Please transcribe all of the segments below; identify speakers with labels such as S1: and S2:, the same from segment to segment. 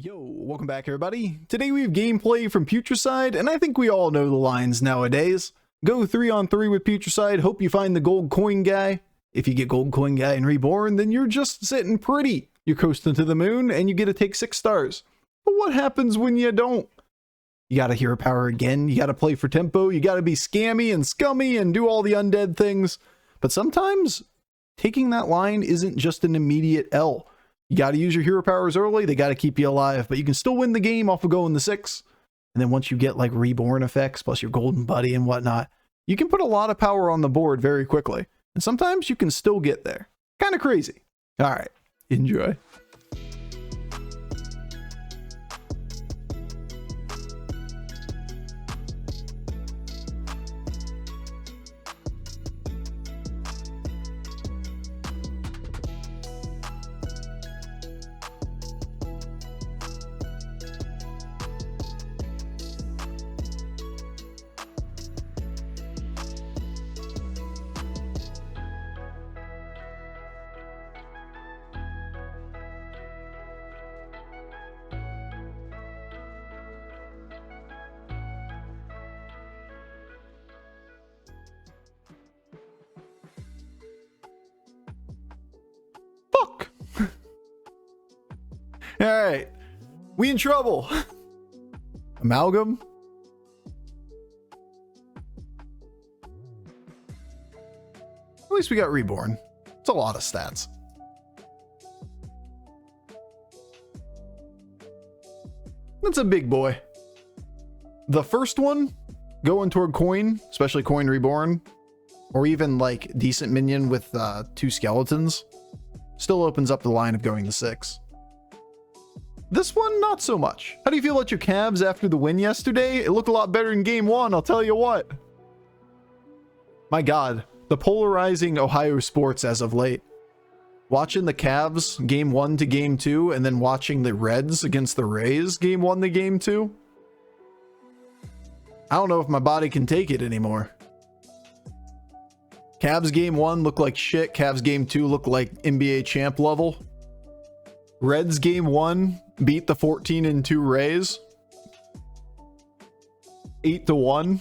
S1: Yo, welcome back everybody. Today we have gameplay from Putricide, and I think we all know the lines nowadays. Go 3-on-3 with Putricide, hope you find the gold coin guy. If you get gold coin guy in Reborn, then you're just sitting pretty. You're coasting to the moon, and you get to take 6 stars. But what happens when you don't? You gotta hero power again, you gotta play for tempo, you gotta be scammy and scummy and do all the undead things. But sometimes, taking that line isn't just an immediate L. You got to use your hero powers early. They got to keep you alive, but you can still win the game off of going the 6. And then once you get like reborn effects plus your golden buddy and whatnot, you can put a lot of power on the board very quickly. And sometimes you can still get there. Kind of crazy. All right, enjoy. Fuck. All right, we in trouble. Amalgam. At least we got reborn. It's a lot of stats. That's a big boy. The first one, going toward coin, especially coin reborn, or even like decent minion with 2 skeletons, still opens up the line of going to 6. This one, not so much. How do you feel about your Cavs after the win yesterday? It looked a lot better in game 1, I'll tell you what. My God, the polarizing Ohio sports as of late. Watching the Cavs game 1 to game 2, and then watching the Reds against the Rays game 1 to game 2. I don't know if my body can take it anymore. Cavs game 1 looked like shit. Cavs game 2 looked like NBA champ level. Reds game 1 beat the 14-2 Rays. 8-1.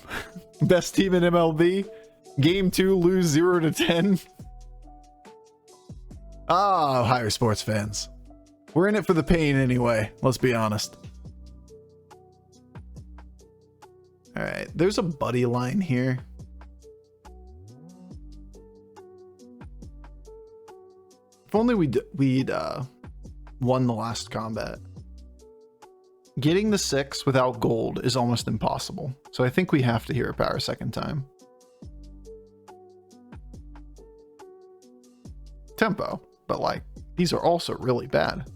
S1: Best team in MLB. Game 2 lose 0-10. Ah, Ohio sports fans. We're in it for the pain anyway, let's be honest. Alright, there's a buddy line here. If only we'd won the last combat. Getting the 6 without gold is almost impossible. So I think we have to hero power second time. Tempo, but like, these are also really bad.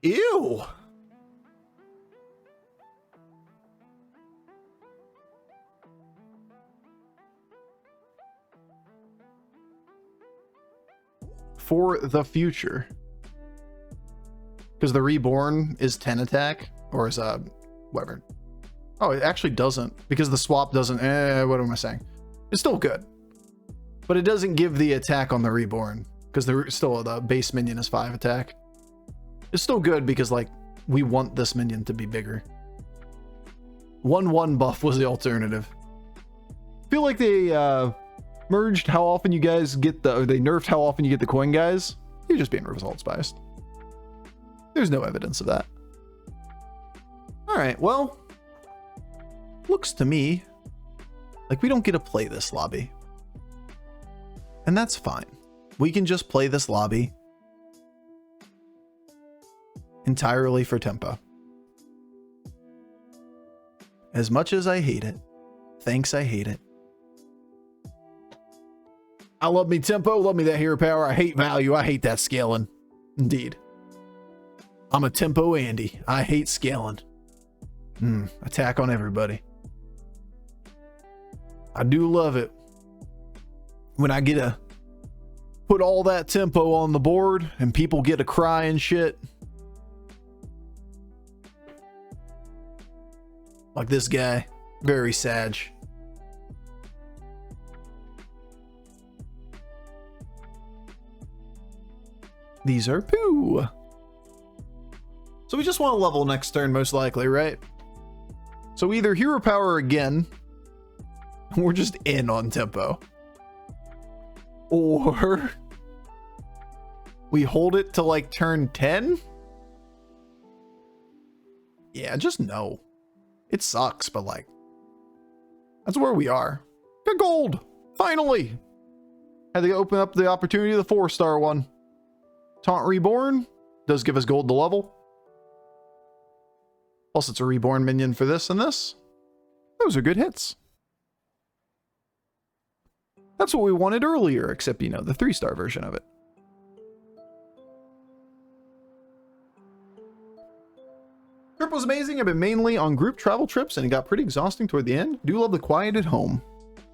S1: Ew! For the future, because the reborn is 10 attack, or is whatever. Oh, it actually doesn't, because the swap doesn't. What am I saying? It's still good, but it doesn't give the attack on the reborn, because the base minion is 5 attack. It's still good because like we want this minion to be bigger. 1/1 buff was the alternative. I feel like they merged how often you guys get or they nerfed how often you get the coin guys. You're just being results biased. There's no evidence of that. All right, well, looks to me like we don't get to play this lobby. And that's fine. We can just play this lobby entirely for tempo. As much as I hate it, thanks, I hate it. I love me tempo, love me that hero power. I hate value, I hate that scaling. Indeed. I'm a tempo Andy. I hate scaling. Attack on everybody. I do love it when I get to put all that tempo on the board and people get to cry and shit. Like this guy. Very sad. These are poo. So we just want to level next turn, most likely, right? So either hero power again, we're just in on tempo, or we hold it to like turn 10. Yeah, just no. It sucks, but like, that's where we are. Good gold, finally. Had to open up the opportunity of the 4-star one. Taunt Reborn does give us gold to level. Plus it's a Reborn minion for this and this. Those are good hits. That's what we wanted earlier, except, you know, the 3-star version of it. Trip was amazing. I've been mainly on group travel trips and it got pretty exhausting toward the end. Do love the quiet at home.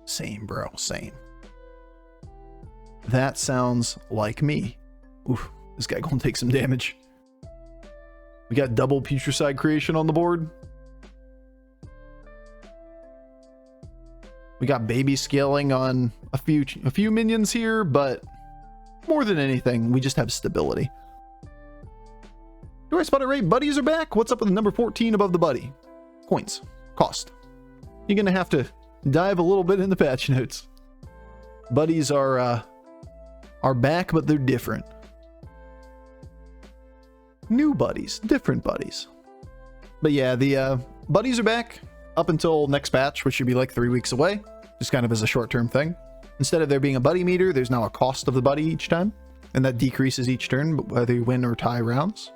S1: Same, bro, same. That sounds like me. Oof, this guy gonna take some damage. We got double Putricide creation on the board. We got baby scaling on a few minions here, but more than anything, we just have stability. Do I spot it right? Buddies are back. What's up with the number 14 above the buddy? Coins. Cost. You're gonna have to dive a little bit in the patch notes. Buddies are back, but they're different. New buddies, different buddies. But yeah, the buddies are back up until next patch, which should be like 3 weeks away, just kind of as a short-term thing. Instead of there being a buddy meter, there's now a cost of the buddy each time, and that decreases each turn, whether you win or tie rounds.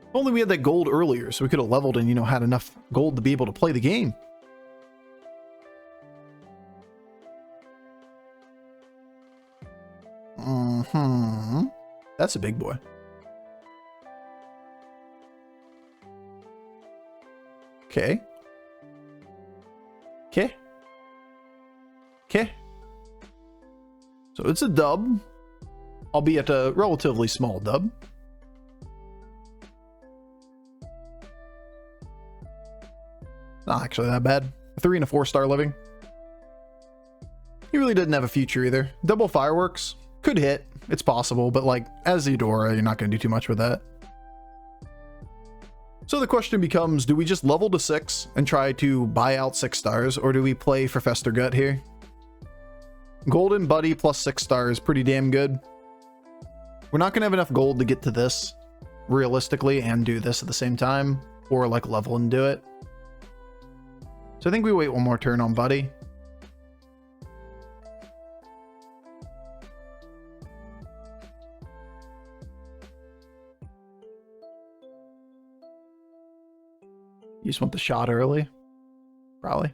S1: If only we had that gold earlier, so we could have leveled and, you know, had enough gold to be able to play the game. That's a big boy. Okay. Okay. Okay. So it's a dub, albeit a relatively small dub. Not actually that bad. A 3 and a 4-star living. He really didn't have a future either. Double fireworks. Could hit. It's possible, but like, as Eudora, you're not going to do too much with that. So the question becomes, do we just level to 6 and try to buy out 6 stars, or do we play for Festergut here? Golden Buddy plus 6 stars, pretty damn good. We're not going to have enough gold to get to this, realistically, and do this at the same time, or like level and do it. So I think we wait one more turn on Buddy. You just want the shot early? Probably.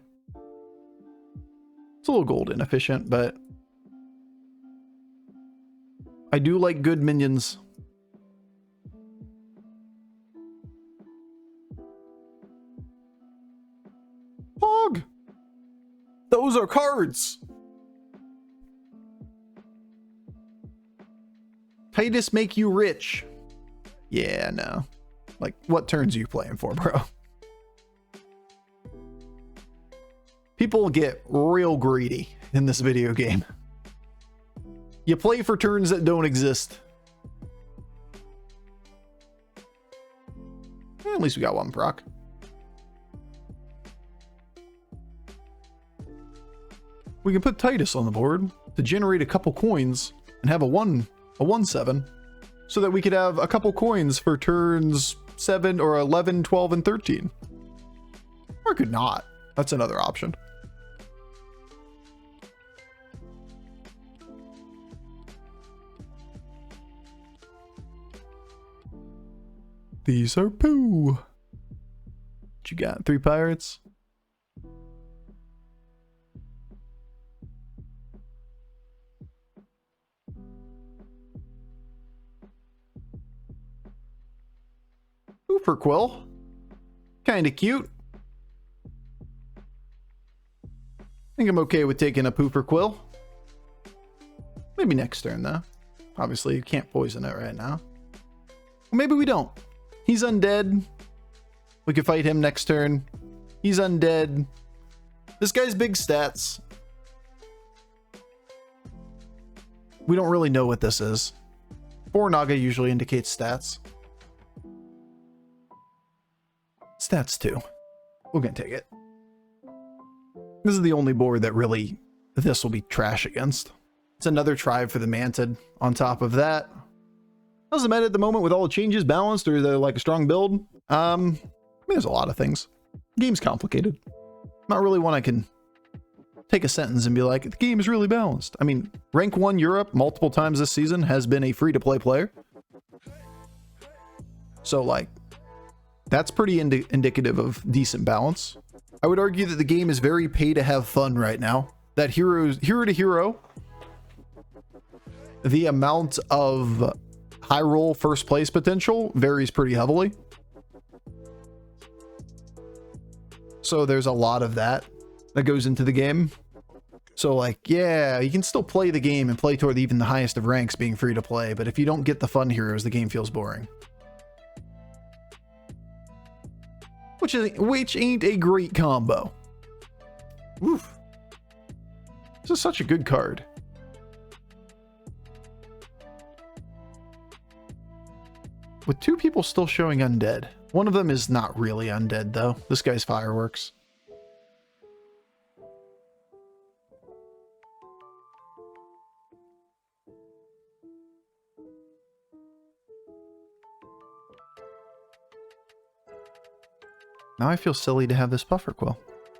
S1: It's a little gold inefficient, but I do like good minions. Pog! Those are cards! Titus make you rich. Yeah, no. Like, what turns are you playing for, bro? People get real greedy in this video game. You play for turns that don't exist. At least we got one proc. We can put Titus on the board to generate a couple coins and have a 1/7, so that we could have a couple coins for turns 7 or 11, 12, and 13. Or could not. That's another option. These are poo. What you got? 3 pirates? Bofur quill. Kinda cute. I think I'm okay with taking a Bofur quill. Maybe next turn though. Obviously you can't poison it right now. Well, maybe we don't. He's undead. We could fight him next turn. He's undead. This guy's big stats. We don't really know what this is. Or Naga usually indicates stats. Stats too. We're gonna take it. This is the only board that really this will be trash against. It's another tribe for the Mantid on top of that. How's the meta at the moment with all the changes? Balanced, or is there like a strong build? I mean, there's a lot of things. Game's complicated. Not really one I can take a sentence and be like, the game is really balanced. I mean, rank 1 Europe multiple times this season has been a free-to-play player. So like, that's pretty indicative of decent balance. I would argue that the game is very pay to have fun right now. That hero to hero, the amount of high roll first place potential varies pretty heavily. So there's a lot of that goes into the game. So like, yeah, you can still play the game and play toward even the highest of ranks being free to play, but if you don't get the fun heroes, the game feels boring. Which ain't a great combo. Oof. This is such a good card. With 2 people still showing undead. One of them is not really undead though. This guy's fireworks. Now I feel silly to have this buffer quill.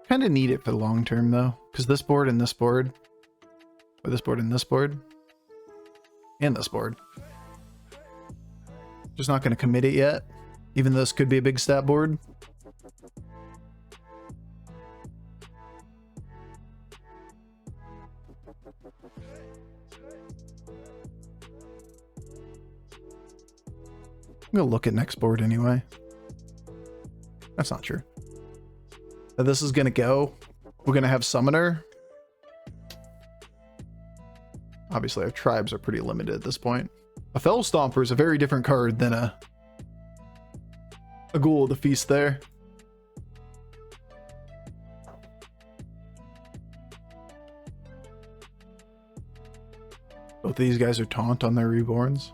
S1: Kind of need it for the long term though, because this board and this board, or this board and this board, and this board. Just not going to commit it yet, even though this could be a big stat board. I'm going to look at next board anyway. That's not true. This is going to go. We're going to have Summoner. Obviously, our tribes are pretty limited at this point. A Fell Stomper is a very different card than a Ghoul of the Feast there. Both of these guys are taunt on their reborns.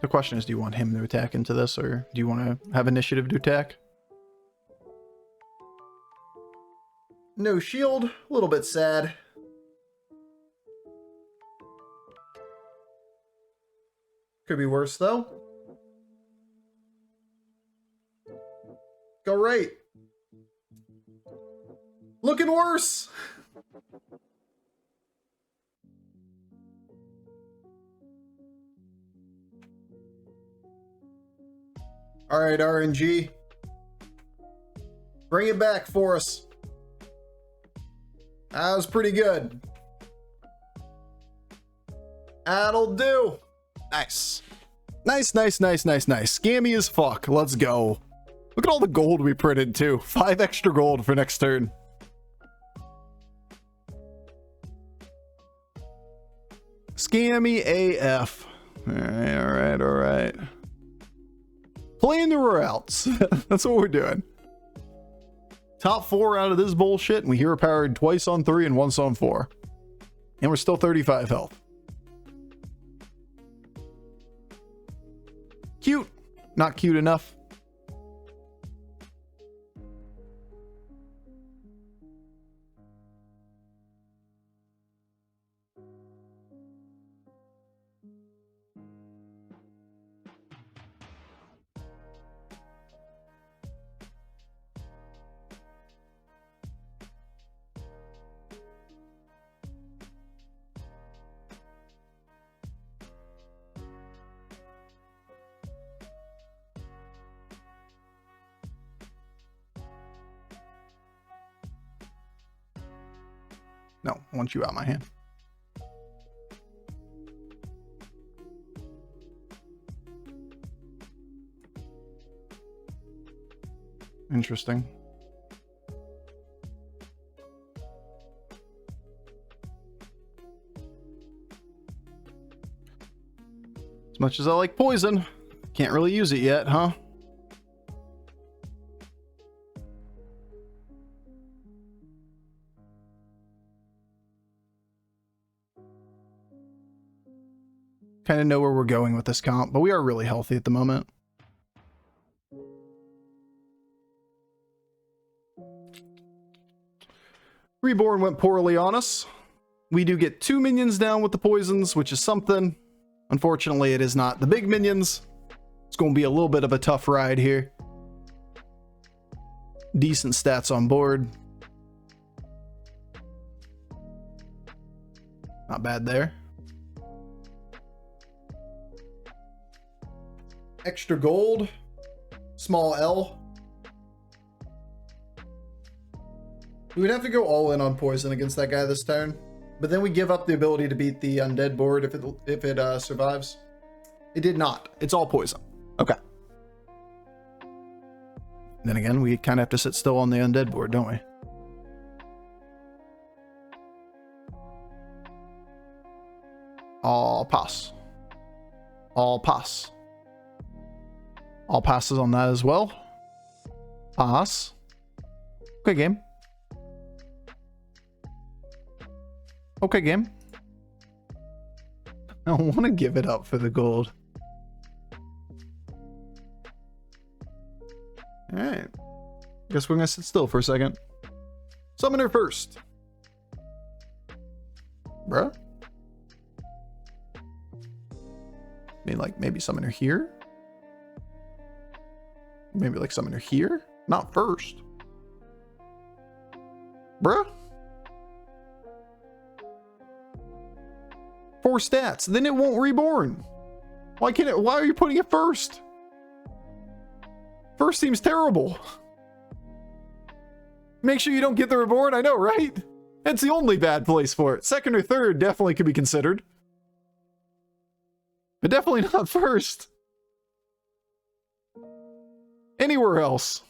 S1: The question is, do you want him to attack into this, or do you want to have initiative to attack? No shield, a little bit sad. Could be worse though. Go right. Looking worse. All right, RNG. Bring it back for us. That was pretty good. That'll do. Nice. Nice, nice, nice, nice, nice. Scammy as fuck. Let's go. Look at all the gold we printed too. 5 extra gold for next turn. Scammy AF. All right, all right, all right. Playing the routes. That's what we're doing. Top 4 out of this bullshit, and we hero powered twice on 3 and once on 4. And we're still 35 health. Cute. Not cute enough. No, I want you out of my hand. Interesting. As much as I like poison, can't really use it yet, huh? Kind of know where we're going with this comp, but we are really healthy at the moment. Reborn went poorly on us. We do get 2 minions down with the poisons, which is something. Unfortunately, it is not the big minions. It's going to be a little bit of a tough ride here. Decent stats on board. Not bad there. Extra gold. Small L. We would have to go all in on poison against that guy this turn. But then we give up the ability to beat the undead board if it survives. It did not. It's all poison. Okay. Then again, we kind of have to sit still on the undead board, don't we? All pass. All pass. All passes on that as well. Pass. Okay, game. Okay, game. I don't want to give it up for the gold. Alright. Guess we're going to sit still for a second. Summoner first. Bruh. I mean, like, maybe summoner here? Maybe, like, summoner here? Not first. Bruh. 4 stats. Then it won't reborn. Why can't it? Why are you putting it first? First seems terrible. Make sure you don't get the reborn. I know, right? That's the only bad place for it. Second or third definitely could be considered. But definitely not first. Anywhere else.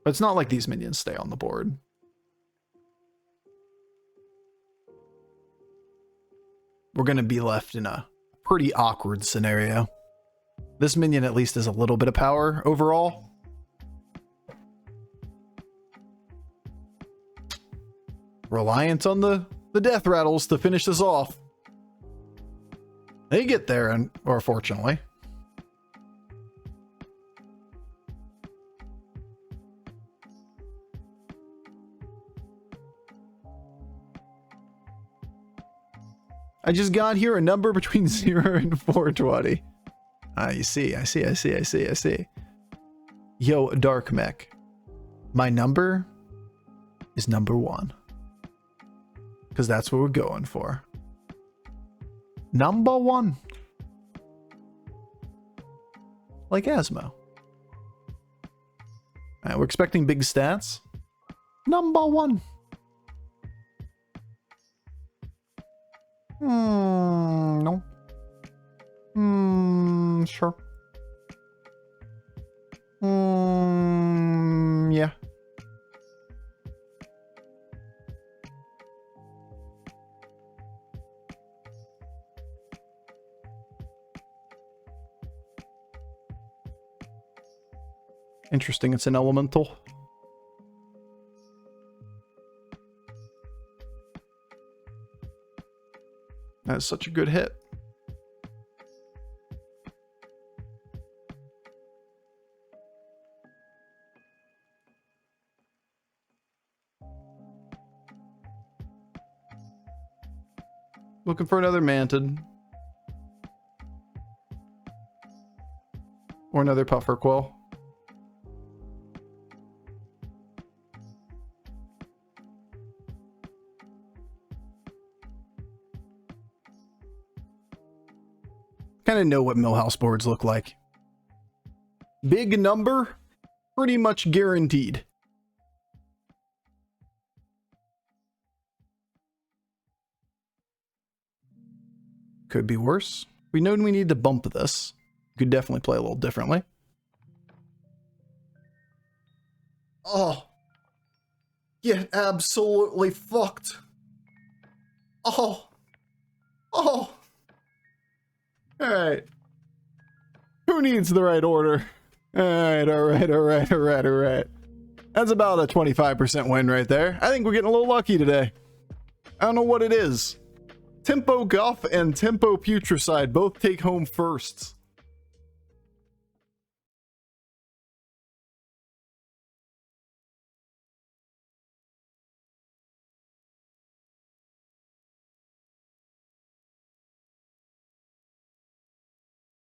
S1: But it's not like these minions stay on the board. We're going to be left in a pretty awkward scenario. This minion at least has a little bit of power overall. Reliant on the death rattles to finish this off. They get there, or fortunately. I just got here a number between 0 and 420. You see, I see. Yo, Dark Mech. My number is number 1. Because that's what we're going for. Number 1. Like Asmo. Alright, we're expecting big stats. Number 1. No. Sure. Yeah. Interesting, it's an elemental. That's such a good hit. Looking for another Mantid. Or another Puffer Quill. Kind of know what Millhouse boards look like. Big number, pretty much guaranteed. Could be worse. We know we need to bump this. Could definitely play a little differently. Oh. Get absolutely fucked. Oh. Oh. Alright. Who needs the right order? Alright. That's about a 25% win right there. I think we're getting a little lucky today. I don't know what it is. Tempo Guff and Tempo Putricide both take home firsts.